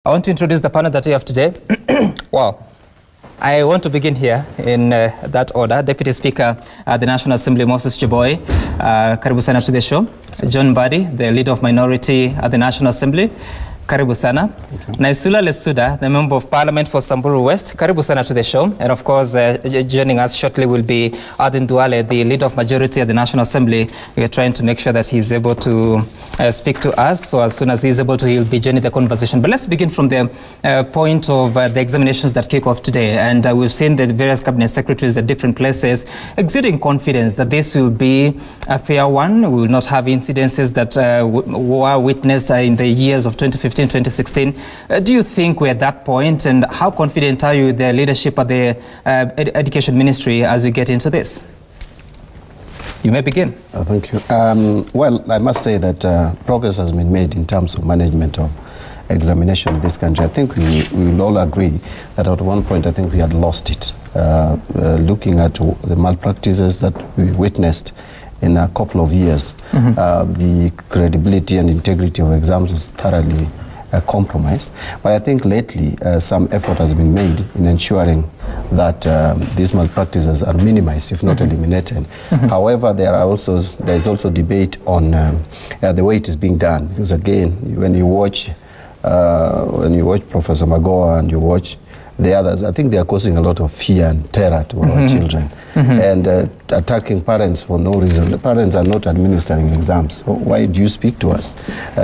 I want to introduce the panel that we have today. Wow. I want to begin here in that order. Deputy Speaker at the National Assembly, Moses Chiboi, karibu sana to the show. John Buddy, the Leader of Minority at the National Assembly, karibu sana. Naisula Lesuda, the Member of Parliament for Samburu West, karibu sana to the show. And of course, joining us shortly will be Adin Duale, the Leader of Majority at the National Assembly. We are trying to make sure that he's able to speak to us. So as soon as he's able to, he'll be joining the conversation. But let's begin from the point of the examinations that kick off today. And we've seen the various cabinet secretaries at different places exuding confidence that this will be a fair one. We will not have incidences that were witnessed in the years of 2015, 2016. Do you think we're at that point, and how confident are you with the leadership at the Education Ministry as you get into this? You may begin. Thank you. Well, I must say that progress has been made in terms of management of examination in this country. I think we will all agree that at one point I think we had lost it. Looking at the malpractices that we witnessed in a couple of years, the credibility and integrity of exams was thoroughly compromised. But I think lately some effort has been made in ensuring that these malpractices are minimized, if not eliminated. However, there is also debate on the way it is being done, because again, when you watch Professor Magoha and you watch the others, I think they are causing a lot of fear and terror to our children, and attacking parents for no reason. The parents are not administering exams. So why do you speak to us?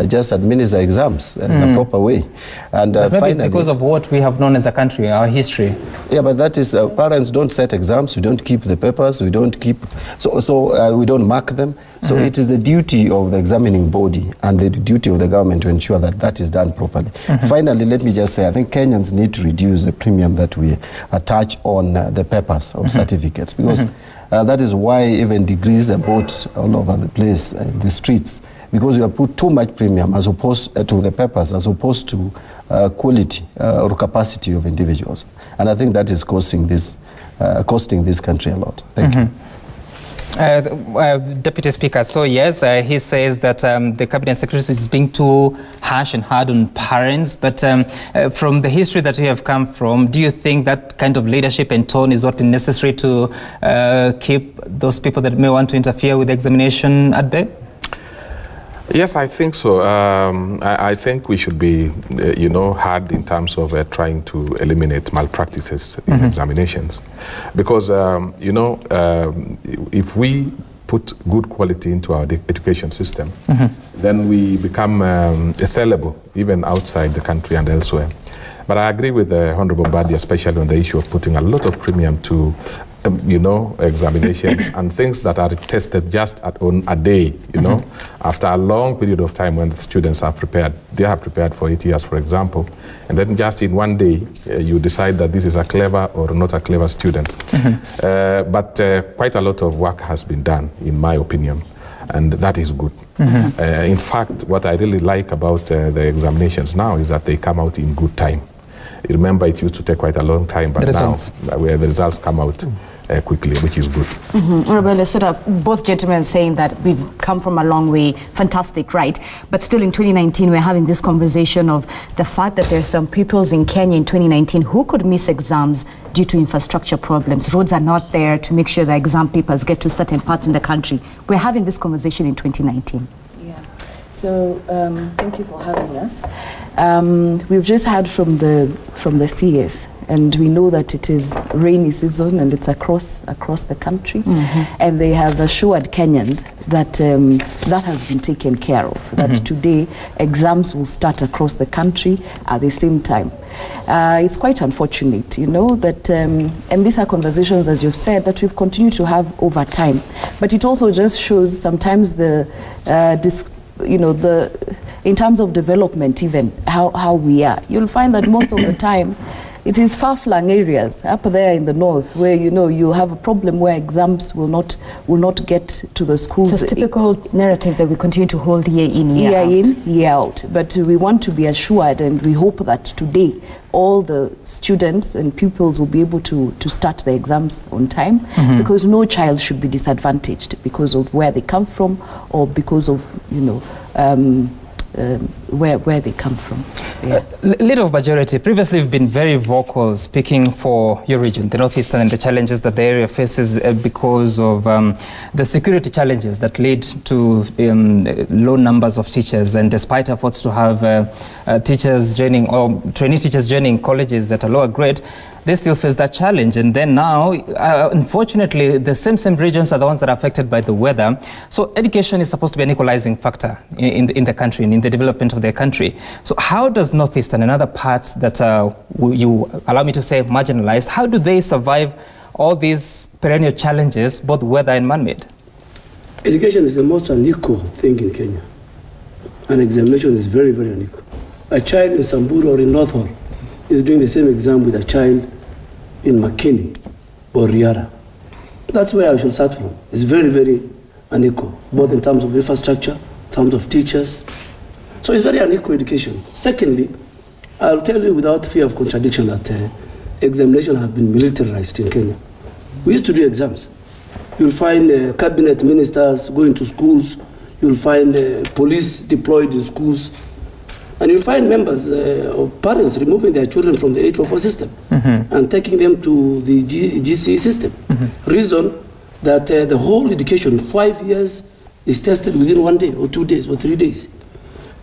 Just administer exams in a proper way. And maybe it's because of what we have known as a country, our history. Yeah, but that is, parents don't set exams, we don't keep the papers, we don't keep, we don't mark them. So it is the duty of the examining body and the duty of the government to ensure that that is done properly. Finally, let me just say, I think Kenyans need to reduce the premium that we attach on the papers of certificates, because that is why even degrees are bought all over the place, in the streets, because you have put too much premium as opposed to the papers, as opposed to quality or capacity of individuals. And I think that is costing this country a lot. Thank you. Deputy Speaker, so yes, he says that the Cabinet Secretary is being too harsh and hard on parents, but from the history that we have come from, do you think that kind of leadership and tone is what is necessary to keep those people that may want to interfere with the examination at bay? Yes, I think so. I think we should be, hard in terms of trying to eliminate malpractices in examinations. Because, if we put good quality into our education system, then we become sellable, even outside the country and elsewhere. But I agree with the Honorable Badi, especially on the issue of putting a lot of premium to examinations and things that are tested just on a day, after a long period of time when the students are prepared. They are prepared for 8 years, for example, and then just in one day, you decide that this is a clever or not a clever student. But quite a lot of work has been done, in my opinion, and that is good. In fact, what I really like about the examinations now is that they come out in good time. Remember, it used to take quite a long time, but now where the results come out quickly, which is good. Honorable, sort of both gentlemen saying that we've come from a long way, fantastic, right? But still in 2019, we're having this conversation of the fact that there's some pupils in Kenya in 2019 who could miss exams due to infrastructure problems. Roads are not there to make sure the exam papers get to certain parts in the country. We're having this conversation in 2019. Yeah. So thank you for having us. We've just heard from the CS, and we know that it is rainy season and it's across the country, and they have assured Kenyans that that has been taken care of, that today exams will start across the country at the same time. It's quite unfortunate, that, and these are conversations, as you've said, that we've continued to have over time, but it also just shows sometimes in terms of development, even how we are. You'll find that most of the time it is far-flung areas up there in the north where you have a problem where exams will not get to the schools. It's a typical narrative that we continue to hold year in, year out. But we want to be assured, and we hope that today all the students and pupils will be able to start the exams on time, because no child should be disadvantaged because of where they come from or because of where they come from. Yeah. Leader of Majority, previously you've been very vocal speaking for your region, the Northeastern, and the challenges that the area faces because of the security challenges that lead to low numbers of teachers, and despite efforts to have teachers joining or trainee teachers joining colleges at a lower grade, they still face that challenge. And then now, unfortunately, the same regions are the ones that are affected by the weather. So education is supposed to be an equalizing factor in the country and in the development of the country. So how does Northeastern and other parts that you allow me to say marginalized, how do they survive all these perennial challenges, both weather and man-made? Education is the most unequal thing in Kenya. And examination is very, very unequal. A child in Samburu or in Northhorn is doing the same exam with a child in Makini or Riara. That's where I should start from. It's very, very unequal, both in terms of infrastructure, in terms of teachers. So it's very unequal education. Secondly, I'll tell you without fear of contradiction that examination have been militarized in Kenya. We used to do exams. You'll find cabinet ministers going to schools. You'll find police deployed in schools. And you'll find members or parents removing their children from the 844 system and taking them to the GCE system. Reason that the whole education, 5 years, is tested within 1 day or 2 days or 3 days.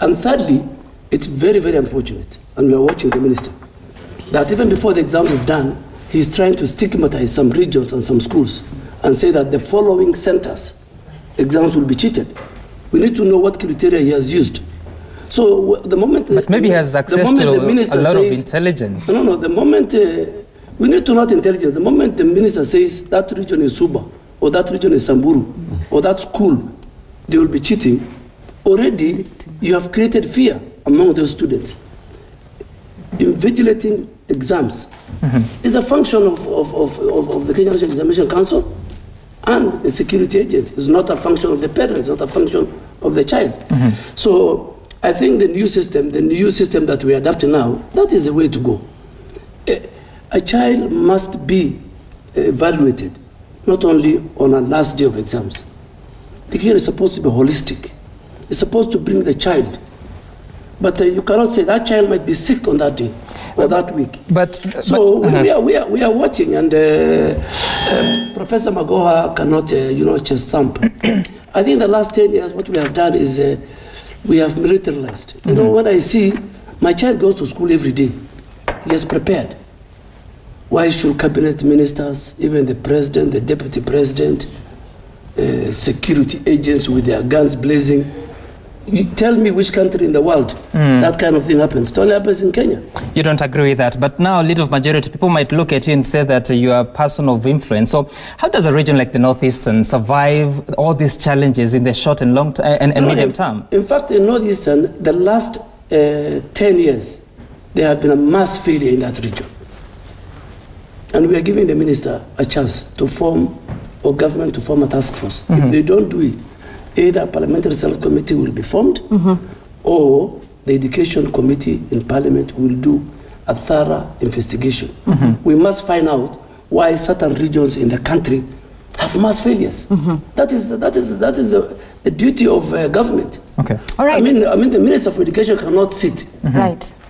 And thirdly, it's very, very unfortunate, and we are watching the minister, that even before the exam is done, he's trying to stigmatize some regions and some schools and say that the following centers, exams will be cheated. We need to know what criteria he has used. So the moment... But maybe he has access to a lot of intelligence. No, the moment... we need to know intelligence. The moment the minister says that region is Suba, or that region is Samburu, or that school, they will be cheating, already you have created fear among those students. Invigilating exams is a function of the Kenya National Examination Council and the security agents. It's not a function of the parents, it's not a function of the child. So I think the new system that we are adapting now, that is the way to go. A child must be evaluated, not only on a last day of exams. The care is supposed to be holistic. It's supposed to bring the child. But you cannot say that child might be sick on that day or that week. We are watching, and Professor Magoha cannot, chest thump. I think the last 10 years, what we have done is we have militarized. You know, when I see my child goes to school every day, he is prepared. Why should cabinet ministers, even the president, the deputy president, security agents with their guns blazing, you tell me which country in the world that kind of thing happens? It only happens in Kenya. You don't agree with that, but now leader of Majority, people might look at you and say that you are a person of influence. So how does a region like the Northeastern survive all these challenges in the short and long and medium term? In fact, in Northeastern, the last 10 years, there have been a mass failure in that region. And we are giving the minister a chance to form, or government to form a task force. If they don't do it, either a parliamentary select committee will be formed, or the education committee in parliament will do a thorough investigation. We must find out why certain regions in the country have mass failures. That is the duty of government. Okay. All right. I mean, the Minister of Education cannot sit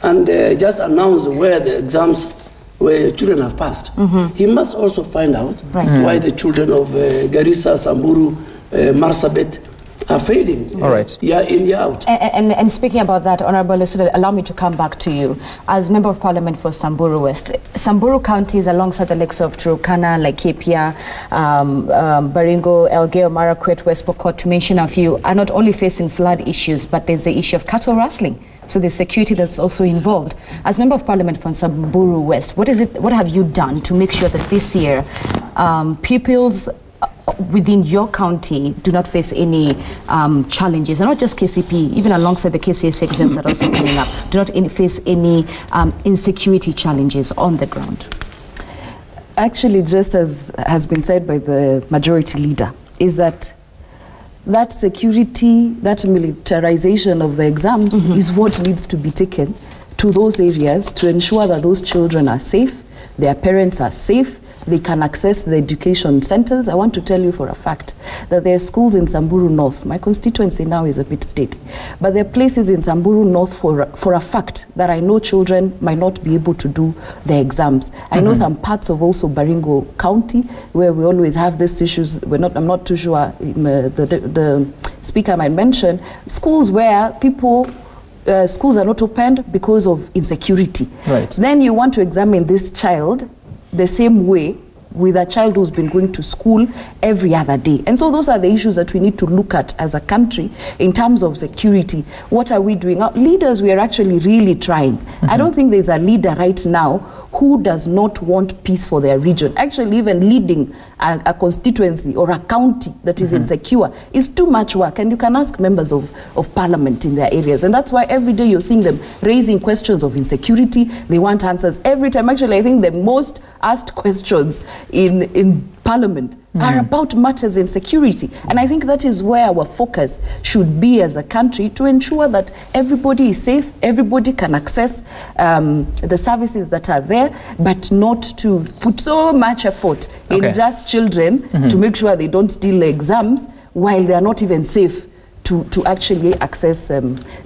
and just announce where the exams, where children have passed. He must also find out why the children of Garissa, Samburu, Marsabit are failing year in, year out. And speaking about that, Honorable Listener, allow me to come back to you. As Member of Parliament for Samburu West, Samburu counties alongside the lakes of Turkana, Laikipia, Baringo, Elgeyo Marakwet, West Pokot, to mention a few, are not only facing flood issues, but there's the issue of cattle rustling. So there's security that's also involved. As Member of Parliament for Samburu West, what have you done to make sure that this year pupils within your county do not face any challenges, and not just KCPE, even alongside the KCSE exams that are also coming up, do not face any insecurity challenges on the ground? Actually, just as has been said by the majority leader, is that security, that militarization of the exams is what needs to be taken to those areas to ensure that those children are safe, their parents are safe, they can access the education centers. I want to tell you for a fact that there are schools in Samburu North. My constituency now is a bit state, but there are places in Samburu North for a fact that I know children might not be able to do their exams. I know some parts of also Baringo County where we always have these issues. I'm not too sure the speaker might mention schools where schools are not opened because of insecurity. Right. Then you want to examine this child the same way with a child who's been going to school every other day. And so those are the issues that we need to look at as a country in terms of security. What are we doing? Our leaders, we are actually really trying. I don't think there's a leader right now who does not want peace for their region. Actually, even leading a constituency or a county that is insecure is too much work. And you can ask members of parliament in their areas. And that's why every day you're seeing them raising questions of insecurity. They want answers every time. Actually, I think the most asked questions in parliament are about matters in security. And I think that is where our focus should be as a country, to ensure that everybody is safe, everybody can access the services that are there, but not to put so much effort in just children to make sure they don't steal exams while they are not even safe to actually access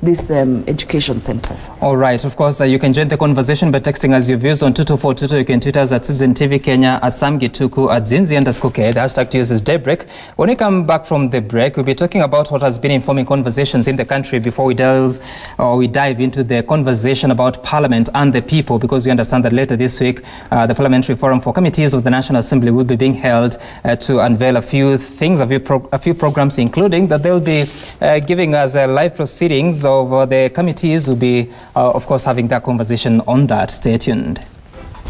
these education centers. All right. Of course, you can join the conversation by texting us your views on 22422. You can tweet us at Citizen TV Kenya, at Samgituku, at Zinzi_K. The hashtag to use is Daybreak. When we come back from the break, we'll be talking about what has been informing conversations in the country before we dive into the conversation about Parliament and the people, because we understand that later this week, the Parliamentary Forum for Committees of the National Assembly will be being held to unveil a few things, a few programs, including that they'll be giving us live proceedings of the committees. Will be, of course, having that conversation on that. Stay tuned.